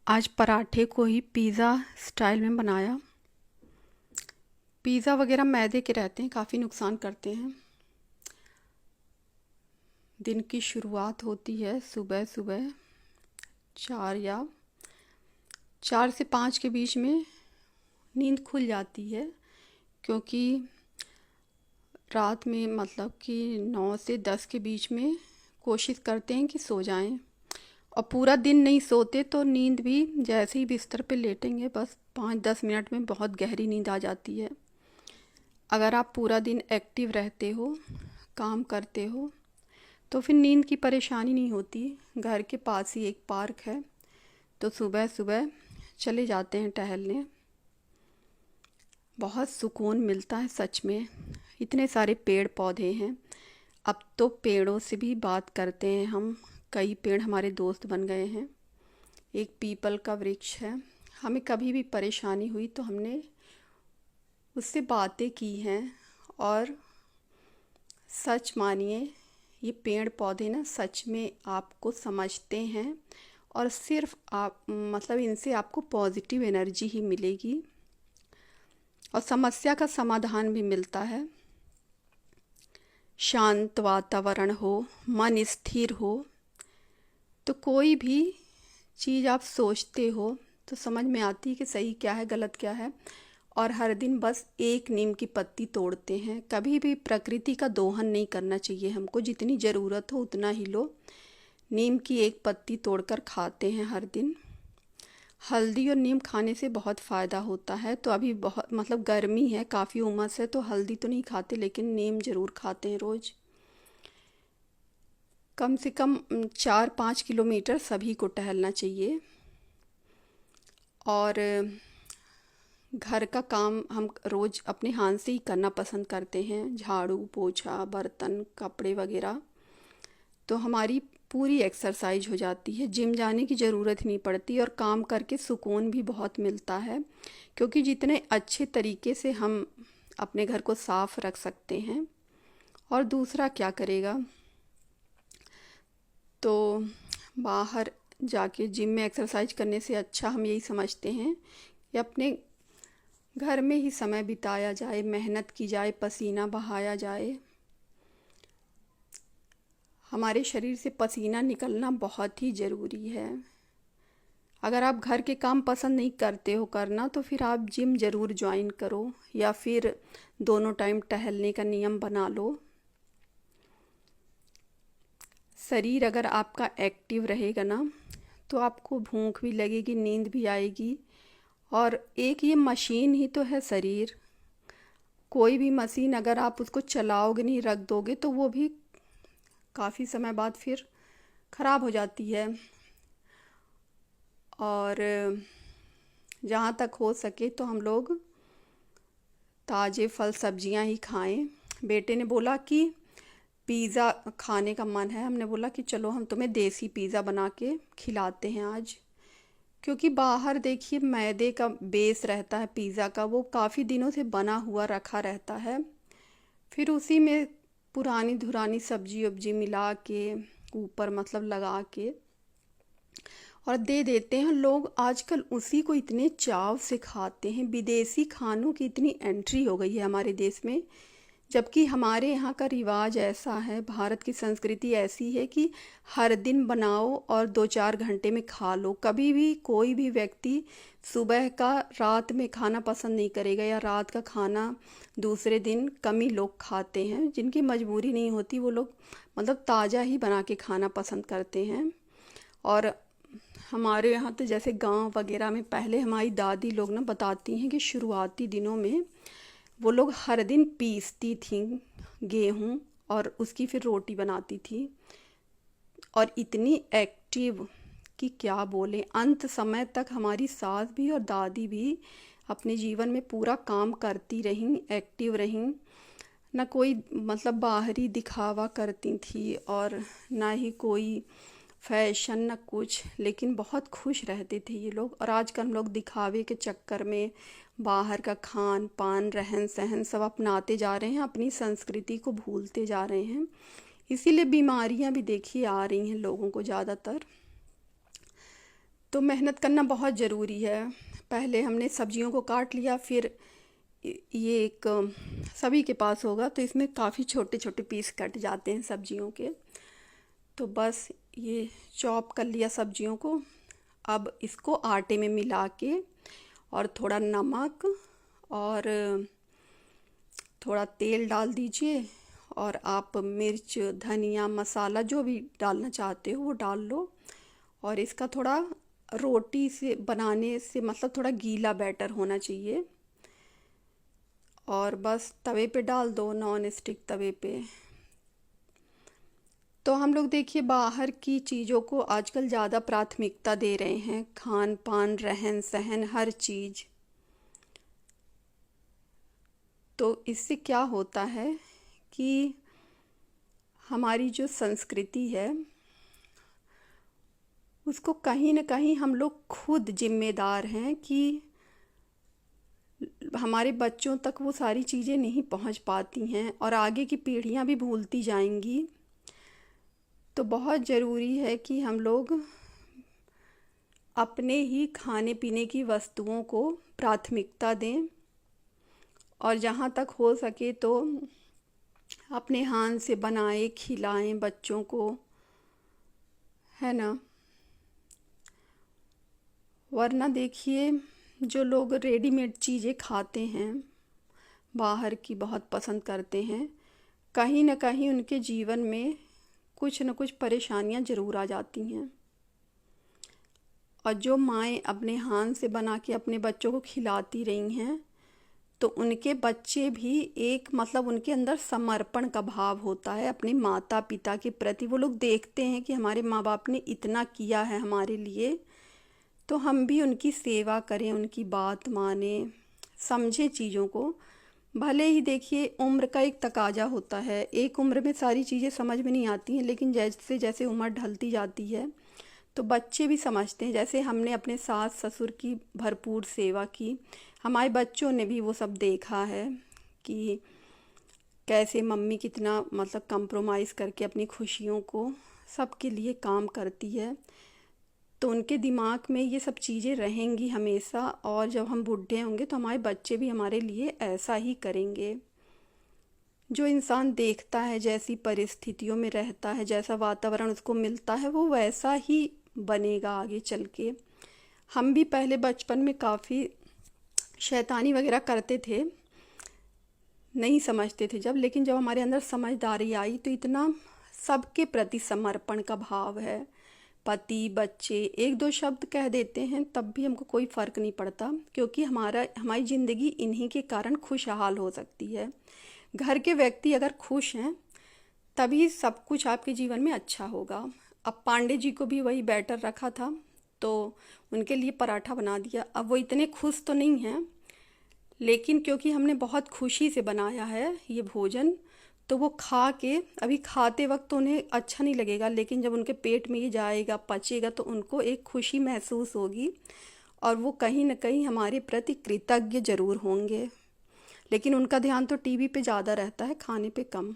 आज पराठे को ही पिज़्ज़ा स्टाइल में बनाया। पिज़्ज़ा वगैरह मैदे के रहते हैं, काफ़ी नुकसान करते हैं। दिन की शुरुआत होती है सुबह सुबह 4 से 5 के बीच में नींद खुल जाती है, क्योंकि रात में मतलब कि 9 से 10 के बीच में कोशिश करते हैं कि सो जाएं। और पूरा दिन नहीं सोते तो नींद भी जैसे ही बिस्तर पे लेटेंगे बस 5-10 मिनट में बहुत गहरी नींद आ जाती है। अगर आप पूरा दिन एक्टिव रहते हो, काम करते हो, तो फिर नींद की परेशानी नहीं होती। घर के पास ही एक पार्क है, तो सुबह सुबह चले जाते हैं टहलने। बहुत सुकून मिलता है सच में। इतने सारे पेड़ पौधे हैं। अब तो पेड़ों से भी बात करते हैं हम। कई पेड़ हमारे दोस्त बन गए हैं। एक पीपल का वृक्ष है। हमें कभी भी परेशानी हुई तो हमने उससे बातें की हैं। और सच मानिए, ये पेड़ पौधे ना सच में आपको समझते हैं। और सिर्फ आप मतलब इनसे आपको पॉजिटिव एनर्जी ही मिलेगी और समस्या का समाधान भी मिलता है। शांत वातावरण हो, मन स्थिर हो, तो कोई भी चीज़ आप सोचते हो तो समझ में आती है कि सही क्या है गलत क्या है। और हर दिन बस एक नीम की पत्ती तोड़ते हैं। कभी भी प्रकृति का दोहन नहीं करना चाहिए हमको। जितनी ज़रूरत हो उतना ही लो। नीम की एक पत्ती तोड़कर खाते हैं हर दिन। हल्दी और नीम खाने से बहुत फ़ायदा होता है। तो अभी बहुत मतलब गर्मी है, काफ़ी उमस है, तो हल्दी तो नहीं खाते लेकिन नीम ज़रूर खाते हैं रोज़। कम से कम 4-5 किलोमीटर सभी को टहलना चाहिए। और घर का काम हम रोज़ अपने हाथ से ही करना पसंद करते हैं। झाड़ू पोछा बर्तन कपड़े वगैरह। तो हमारी पूरी एक्सरसाइज हो जाती है। जिम जाने की ज़रूरत नहीं पड़ती और काम करके सुकून भी बहुत मिलता है। क्योंकि जितने अच्छे तरीके से हम अपने घर को साफ रख सकते हैं, और दूसरा क्या करेगा। तो बाहर जाके जिम में एक्सरसाइज करने से अच्छा हम यही समझते हैं कि अपने घर में ही समय बिताया जाए, मेहनत की जाए, पसीना बहाया जाए। हमारे शरीर से पसीना निकलना बहुत ही ज़रूरी है। अगर आप घर के काम पसंद नहीं करते हो करना, तो फिर आप जिम ज़रूर ज्वाइन करो, या फिर दोनों टाइम टहलने का नियम बना लो। शरीर अगर आपका एक्टिव रहेगा ना, तो आपको भूख भी लगेगी, नींद भी आएगी। और एक ये मशीन ही तो है शरीर। कोई भी मशीन अगर आप उसको चलाओगे नहीं, रख दोगे, तो वो भी काफ़ी समय बाद फिर ख़राब हो जाती है। और जहाँ तक हो सके तो हम लोग ताज़े फल सब्जियाँ ही खाएं। बेटे ने बोला कि पिज़्ज़ा खाने का मन है। हमने बोला कि चलो हम तुम्हें देसी पिज़्ज़ा बना के खिलाते हैं आज। क्योंकि बाहर देखिए मैदे का बेस रहता है पिज़्ज़ा का, वो काफ़ी दिनों से बना हुआ रखा रहता है। फिर उसी में पुरानी धुरानी सब्जी वब्जी मिला के ऊपर मतलब लगा के और दे देते हैं। लोग आजकल उसी को इतने चाव से खाते हैं। विदेशी खानों की इतनी एंट्री हो गई है हमारे देश में। जबकि हमारे यहाँ का रिवाज ऐसा है, भारत की संस्कृति ऐसी है कि हर दिन बनाओ और 2-4 घंटे में खा लो। कभी भी कोई भी व्यक्ति सुबह का रात में खाना पसंद नहीं करेगा, या रात का खाना दूसरे दिन कम ही लोग खाते हैं। जिनकी मजबूरी नहीं होती वो लोग मतलब ताज़ा ही बना के खाना पसंद करते हैं। और हमारे यहाँ तो जैसे गांव वगैरह में पहले हमारी दादी लोग ना बताती हैं कि शुरुआती दिनों में वो लोग हर दिन पीसती थीं गेहूँ, और उसकी फिर रोटी बनाती थी। और इतनी एक्टिव कि क्या बोलें। अंत समय तक हमारी सास भी और दादी भी अपने जीवन में पूरा काम करती रहीं, एक्टिव रहीं। ना कोई मतलब बाहरी दिखावा करती थी, और ना ही कोई फैशन न कुछ, लेकिन बहुत खुश रहते थे ये लोग। और आजकल हम लोग दिखावे के चक्कर में बाहर का खान पान रहन सहन सब अपनाते जा रहे हैं, अपनी संस्कृति को भूलते जा रहे हैं। इसीलिए बीमारियां भी देखिए आ रही हैं लोगों को ज़्यादातर। तो मेहनत करना बहुत ज़रूरी है। पहले हमने सब्जियों को काट लिया, फिर ये एक सभी के पास होगा तो इसमें काफ़ी छोटे छोटे पीस कट जाते हैं सब्जियों के। तो बस ये चॉप कर लिया सब्जियों को। अब इसको आटे में मिला के और थोड़ा नमक और थोड़ा तेल डाल दीजिए, और आप मिर्च, धनिया, मसाला जो भी डालना चाहते हो वो डाल लो। और इसका थोड़ा रोटी से बनाने से मतलब थोड़ा गीला बैटर होना चाहिए, और बस तवे पे डाल दो, नॉन स्टिक तवे पे। तो हम लोग देखिए बाहर की चीज़ों को आजकल ज़्यादा प्राथमिकता दे रहे हैं, खान पान, रहन सहन, हर चीज़। तो इससे क्या होता है कि हमारी जो संस्कृति है उसको कहीं ना कहीं हम लोग खुद जिम्मेदार हैं कि हमारे बच्चों तक वो सारी चीज़ें नहीं पहुंच पाती हैं, और आगे की पीढ़ियां भी भूलती जाएंगी। तो बहुत ज़रूरी है कि हम लोग अपने ही खाने पीने की वस्तुओं को प्राथमिकता दें, और जहाँ तक हो सके तो अपने हाथ से बनाए खिलाएं बच्चों को, है ना। वरना देखिए जो लोग रेडीमेड चीज़ें खाते हैं, बाहर की बहुत पसंद करते हैं, कहीं ना कहीं उनके जीवन में कुछ न कुछ परेशानियां ज़रूर आ जाती हैं। और जो माएँ अपने हाथ से बना के अपने बच्चों को खिलाती रही हैं, तो उनके बच्चे भी एक मतलब उनके अंदर समर्पण का भाव होता है अपने माता पिता के प्रति। वो लोग देखते हैं कि हमारे माँ बाप ने इतना किया है हमारे लिए, तो हम भी उनकी सेवा करें, उनकी बात माने, समझे चीज़ों को। भले ही देखिए उम्र का एक तकाजा होता है, एक उम्र में सारी चीज़ें समझ में नहीं आती हैं, लेकिन जैसे जैसे उम्र ढलती जाती है तो बच्चे भी समझते हैं। जैसे हमने अपने सास ससुर की भरपूर सेवा की, हमारे बच्चों ने भी वो सब देखा है कि कैसे मम्मी कितना मतलब कंप्रोमाइज़ करके अपनी खुशियों को सबके लिए काम करती है। तो उनके दिमाग में ये सब चीज़ें रहेंगी हमेशा, और जब हम बूढ़े होंगे तो हमारे बच्चे भी हमारे लिए ऐसा ही करेंगे। जो इंसान देखता है, जैसी परिस्थितियों में रहता है, जैसा वातावरण उसको मिलता है, वो वैसा ही बनेगा आगे चल के। हम भी पहले बचपन में काफ़ी शैतानी वगैरह करते थे, नहीं समझते थे जब, लेकिन जब हमारे अंदर समझदारी आई तो इतना सबके प्रति समर्पण का भाव है। पति बच्चे एक दो शब्द कह देते हैं तब भी हमको कोई फ़र्क नहीं पड़ता, क्योंकि हमारी ज़िंदगी इन्हीं के कारण खुशहाल हो सकती है। घर के व्यक्ति अगर खुश हैं तभी सब कुछ आपके जीवन में अच्छा होगा। अब पांडे जी को भी वही बैटर रखा था तो उनके लिए पराठा बना दिया। अब वो इतने खुश तो नहीं हैं, लेकिन क्योंकि हमने बहुत खुशी से बनाया है ये भोजन, तो वो खा के अभी खाते वक्त तो उन्हें अच्छा नहीं लगेगा, लेकिन जब उनके पेट में ये जाएगा, पचेगा, तो उनको एक खुशी महसूस होगी, और वो कहीं ना कहीं हमारे प्रति कृतज्ञ ज़रूर होंगे। लेकिन उनका ध्यान तो टीवी पे ज़्यादा रहता है, खाने पे कम।